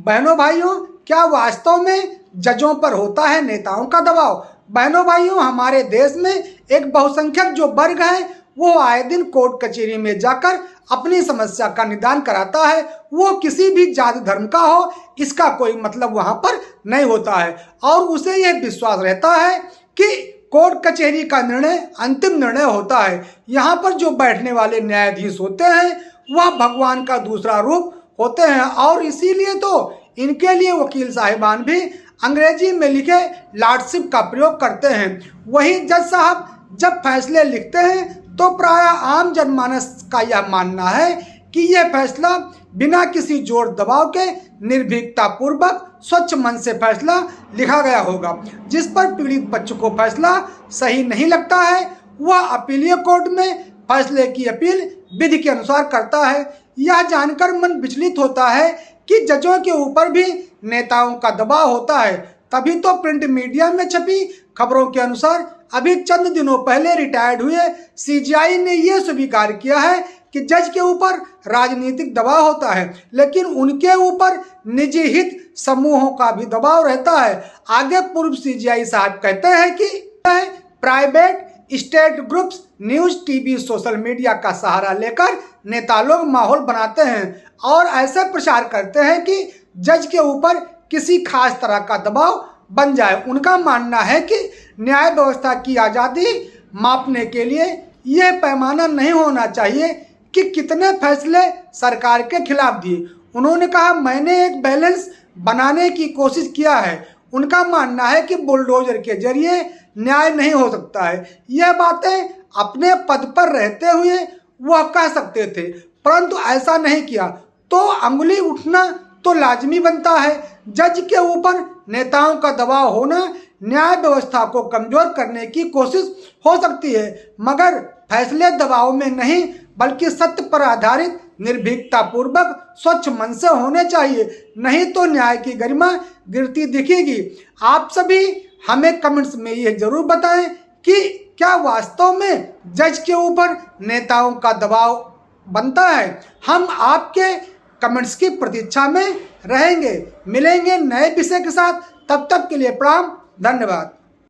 बहनों भाइयों, क्या वास्तव में जजों पर होता है नेताओं का दबाव? बहनों भाइयों, हमारे देश में एक बहुसंख्यक जो वर्ग है वो आए दिन कोर्ट कचहरी में जाकर अपनी समस्या का निदान कराता है। वो किसी भी जाति धर्म का हो, इसका कोई मतलब वहां पर नहीं होता है और उसे यह विश्वास रहता है कि कोर्ट कचहरी का निर्णय अंतिम निर्णय होता है। यहाँ पर जो बैठने वाले न्यायाधीश होते हैं वह भगवान का दूसरा रूप होते हैं और इसीलिए तो इनके लिए वकील साहिबान भी अंग्रेजी में लिखे लॉर्डशिप का प्रयोग करते हैं। वहीं जज साहब जब फैसले लिखते हैं तो प्राय आम जनमानस का यह मानना है कि यह फैसला बिना किसी जोर दबाव के निर्भीकता पूर्वक स्वच्छ मन से फैसला लिखा गया होगा। जिस पर पीड़ित पक्ष को फैसला सही नहीं लगता है वह अपीलीय कोर्ट में फैसले की अपील विधि के अनुसार करता है। यह जानकर मन विचलित होता है कि जजों के ऊपर भी नेताओं का दबाव होता है। तभी तो प्रिंट मीडिया में छपी खबरों के अनुसार अभी चंद दिनों पहले रिटायर्ड हुए सीजेआई ने यह स्वीकार किया है कि जज के ऊपर राजनीतिक दबाव होता है, लेकिन उनके ऊपर निजी हित समूहों का भी दबाव रहता है। आगे पूर्व सीजेआई साहब कहते हैं कि private state groups news, TV, social media का सहारा लेकर नेता लोग माहौल बनाते हैं और ऐसे प्रचार करते हैं कि जज के ऊपर किसी खास तरह का दबाव बन जाए। उनका मानना है कि न्याय व्यवस्था की आज़ादी मापने के लिए यह पैमाना नहीं होना चाहिए कि कितने फैसले सरकार के खिलाफ दिए। उन्होंने कहा, मैंने एक बैलेंस बनाने की कोशिश किया है। उनका मानना है कि बुलडोजर के जरिए न्याय नहीं हो सकता है। यह बातें अपने पद पर रहते हुए वह कह सकते थे, परंतु ऐसा नहीं किया तो अंगुली उठना तो लाजमी बनता है। जज के ऊपर नेताओं का दबाव होना न्याय व्यवस्था को कमजोर करने की कोशिश हो सकती है, मगर फैसले दबाव में नहीं बल्कि सत्य पर आधारित निर्भीकता पूर्वक स्वच्छ मन से होने चाहिए, नहीं तो न्याय की गरिमा गिरती दिखेगी। आप सभी हमें कमेंट्स में यह जरूर बताएं कि क्या वास्तव में जज के ऊपर नेताओं का दबाव बनता है। हम आपके कमेंट्स की प्रतीक्षा में रहेंगे। मिलेंगे नए विषय के साथ, तब तक के लिए प्रणाम, धन्यवाद।